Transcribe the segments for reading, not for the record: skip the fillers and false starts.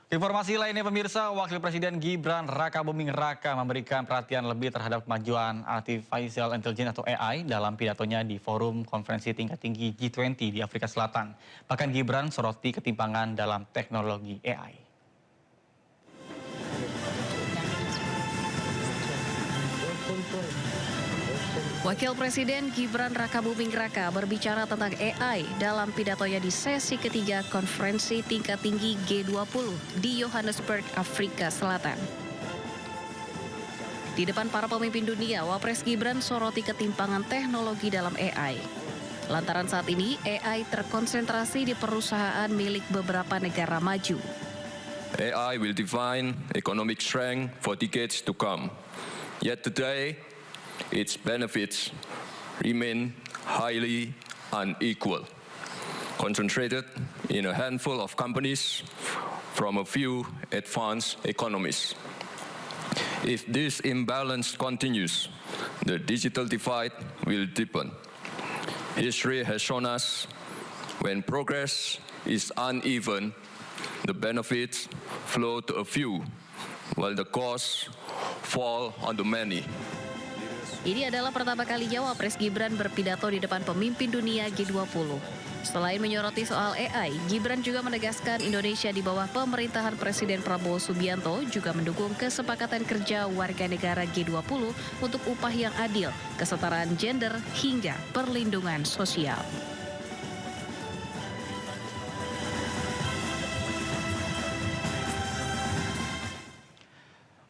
Informasi lainnya pemirsa, Wakil Presiden Gibran Rakabuming Raka memberikan perhatian lebih terhadap kemajuan Artificial Intelligence atau AI dalam pidatonya di Forum Konferensi Tingkat Tinggi G20 di Afrika Selatan. Bahkan Gibran soroti ketimpangan dalam teknologi AI. Wakil Presiden Gibran Rakabuming Raka berbicara tentang AI dalam pidatonya di sesi ketiga Konferensi Tingkat Tinggi G20 di Johannesburg, Afrika Selatan. Di depan para pemimpin dunia, Wapres Gibran soroti ketimpangan teknologi dalam AI. Lantaran saat ini AI terkonsentrasi di perusahaan milik beberapa negara maju. AI will define economic strength for decades to come. Yet today, its benefits remain highly unequal, concentrated in a handful of companies from a few advanced economies. If this imbalance continues, the digital divide will deepen. History has shown us when progress is uneven, the benefits flow to a few, while the costs fall on the many. Ini adalah pertama kalinya Wapres Gibran berpidato di depan pemimpin dunia G20. Selain menyoroti soal AI, Gibran juga menegaskan Indonesia di bawah pemerintahan Presiden Prabowo Subianto juga mendukung kesepakatan kerja warga negara G20 untuk upah yang adil, kesetaraan gender, hingga perlindungan sosial.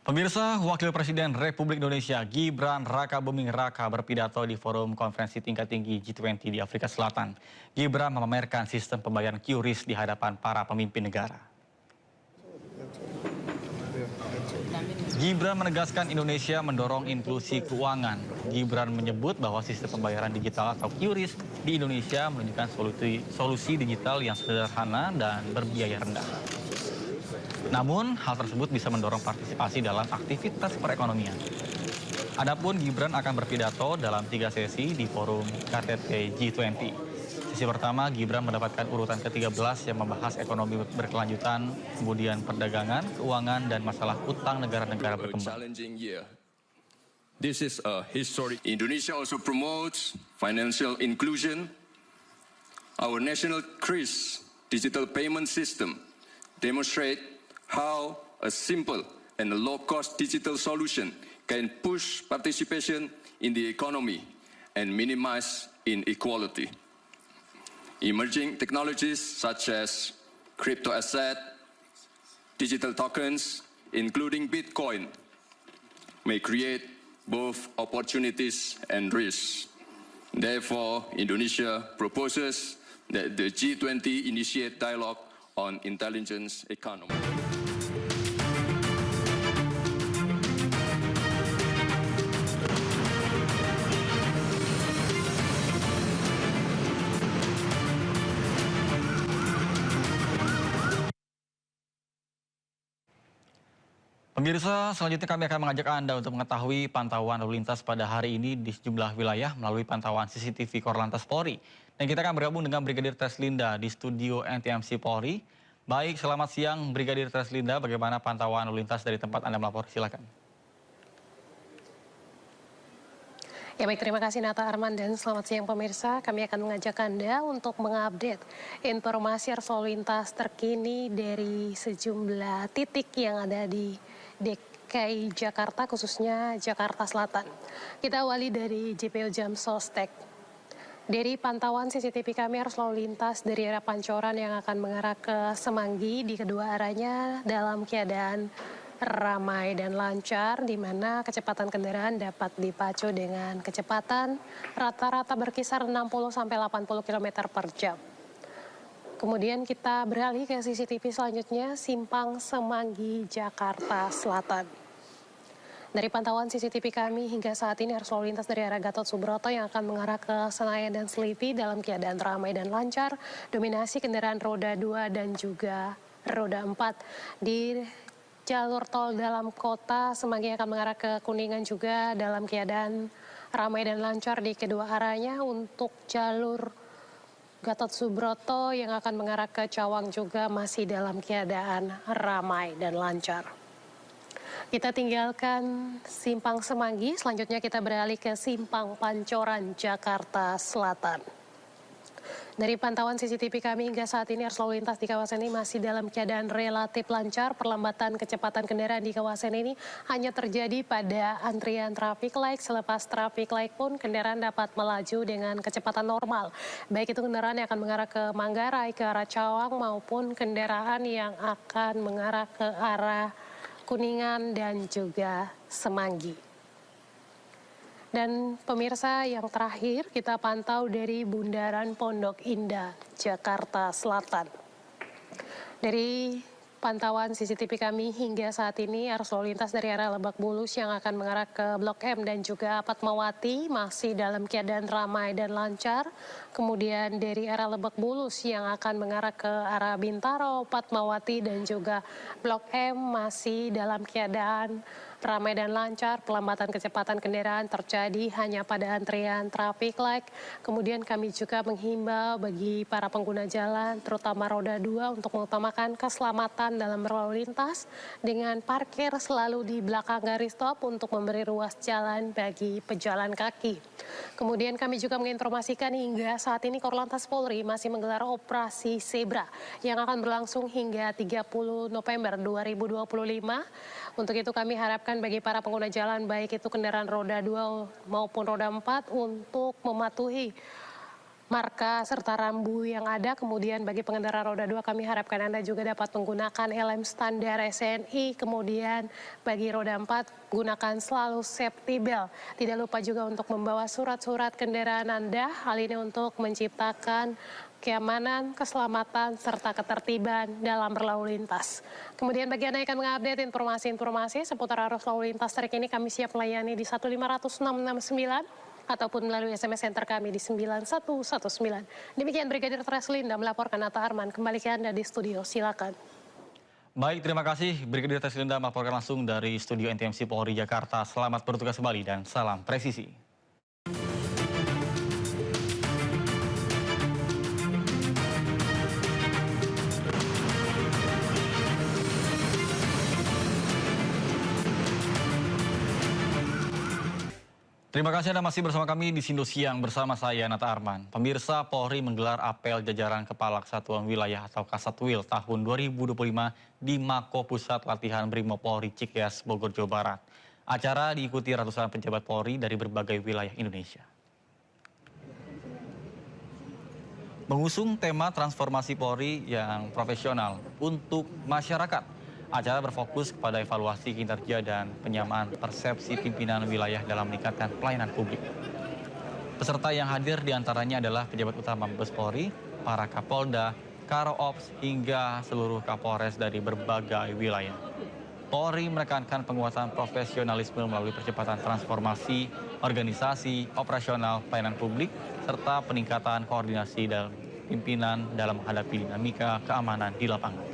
Pemirsa, Wakil Presiden Republik Indonesia Gibran Rakabuming Raka berpidato di Forum Konferensi Tingkat Tinggi G20 di Afrika Selatan. Gibran memamerkan sistem pembayaran QRIS di hadapan para pemimpin negara. Gibran menegaskan Indonesia mendorong inklusi keuangan. Gibran menyebut bahwa sistem pembayaran digital atau QRIS di Indonesia menunjukkan solusi digital yang sederhana dan berbiaya rendah. Namun, hal tersebut bisa mendorong partisipasi dalam aktivitas perekonomian. Adapun Gibran akan berpidato dalam 3 sesi di forum KTT G20. Sesi pertama, Gibran mendapatkan urutan ke-13 yang membahas ekonomi berkelanjutan, kemudian perdagangan, keuangan, dan masalah utang negara-negara berkembang. This is a history. Indonesia also promotes financial inclusion. Our national QRIS digital payment system demonstrate how a simple and a low-cost digital solution can push participation in the economy and minimize inequality. Emerging technologies such as crypto asset, digital tokens, including Bitcoin, may create both opportunities and risks. Therefore, Indonesia proposes that the G20 initiate dialogue on intelligence economy. Pemirsa, selanjutnya kami akan mengajak Anda untuk mengetahui pantauan lalu lintas pada hari ini di sejumlah wilayah melalui pantauan CCTV Korlantas Polri. Dan kita akan bergabung dengan Brigadir Treslinda di studio NTMC Polri. Baik, selamat siang Brigadir Treslinda, bagaimana pantauan lalu lintas dari tempat Anda melapor? Silakan. Ya baik, terima kasih Nata Arman dan selamat siang pemirsa. Kami akan mengajak Anda untuk mengupdate informasi arus lalu lintas terkini dari sejumlah titik yang ada di DKI Jakarta, khususnya Jakarta Selatan. Kita awali dari JPO Jam Sostek. Dari pantauan CCTV kami arus lalu lintas dari arah Pancoran yang akan mengarah ke Semanggi di kedua arahnya dalam keadaan ramai dan lancar, di mana kecepatan kendaraan dapat dipacu dengan kecepatan rata-rata berkisar 60-80 km per jam. Kemudian kita beralih ke CCTV selanjutnya, Simpang Semanggi, Jakarta Selatan. Dari pantauan CCTV kami hingga saat ini arus lalu lintas dari arah Gatot Subroto yang akan mengarah ke Senayan dan Selipi dalam keadaan ramai dan lancar, dominasi kendaraan roda 2 dan juga roda 4. Di jalur tol dalam kota Semanggi akan mengarah ke Kuningan juga dalam keadaan ramai dan lancar di kedua arahnya. Untuk jalur Gatot Subroto yang akan mengarah ke Cawang juga masih dalam keadaan ramai dan lancar. Kita tinggalkan Simpang Semanggi, selanjutnya kita beralih ke Simpang Pancoran, Jakarta Selatan. Dari pantauan CCTV kami hingga saat ini arus lalu lintas di kawasan ini masih dalam keadaan relatif lancar. Perlambatan kecepatan kendaraan di kawasan ini hanya terjadi pada antrian traffic light. Selepas traffic light pun kendaraan dapat melaju dengan kecepatan normal. Baik itu kendaraan yang akan mengarah ke Manggarai, ke arah Cawang maupun kendaraan yang akan mengarah ke arah Kuningan dan juga Semanggi. Dan pemirsa, yang terakhir kita pantau dari Bundaran Pondok Indah, Jakarta Selatan. Dari pantauan CCTV kami hingga saat ini arus lalu lintas dari arah Lebak Bulus yang akan mengarah ke Blok M dan juga Fatmawati masih dalam keadaan ramai dan lancar. Kemudian dari arah Lebak Bulus yang akan mengarah ke arah Bintaro, Fatmawati dan juga Blok M masih dalam keadaan ramai dan lancar. Pelambatan kecepatan kendaraan terjadi hanya pada antrian traffic light. Kemudian kami juga menghimbau bagi para pengguna jalan, terutama roda 2 untuk mengutamakan keselamatan dalam berlalu lintas dengan parkir selalu di belakang garis stop untuk memberi ruas jalan bagi pejalan kaki. Kemudian kami juga menginformasikan hingga saat ini Korlantas Polri masih menggelar operasi Zebra yang akan berlangsung hingga 30 November 2025. Untuk itu kami harapkan bagi para pengguna jalan baik itu kendaraan roda 2 maupun roda 4 untuk mematuhi marka serta rambu yang ada. Kemudian bagi pengendara roda 2 kami harapkan Anda juga dapat menggunakan helm standar SNI. Kemudian bagi roda 4 gunakan selalu safety belt. Tidak lupa juga untuk membawa surat-surat kendaraan Anda. Hal ini untuk menciptakan keamanan, keselamatan, serta ketertiban dalam berlalu lintas. Kemudian bagi Anda yang akan mengupdate informasi-informasi seputar arus lalu lintas terkini, kami siap melayani di 1500669 ataupun melalui SMS center kami di 9119. Demikian Brigadir Treslinda melaporkan. Nata Arman, kembali ke Anda di studio, silakan. Baik, terima kasih Brigadir Treslinda melaporkan langsung dari studio NTMC Polri Jakarta. Selamat bertugas kembali dan salam presisi. Terima kasih Anda masih bersama kami di Sindo Siang bersama saya Nata Arman. Pemirsa, Polri menggelar apel jajaran Kepala Kesatuan Wilayah atau Kasatwil tahun 2025 di Mako Pusat Latihan Brimob Polri Cikeas, Bogor, Jawa Barat. Acara diikuti ratusan pejabat Polri dari berbagai wilayah Indonesia. Mengusung tema transformasi Polri yang profesional untuk masyarakat. Acara berfokus kepada evaluasi kinerja dan penyamaan persepsi pimpinan wilayah dalam meningkatkan pelayanan publik. Peserta yang hadir diantaranya adalah pejabat utama Mabes Polri, para Kapolda, Karo Ops, hingga seluruh Kapolres dari berbagai wilayah. Polri menekankan penguatan profesionalisme melalui percepatan transformasi, organisasi, operasional, pelayanan publik, serta peningkatan koordinasi dalam pimpinan dalam menghadapi dinamika keamanan di lapangan.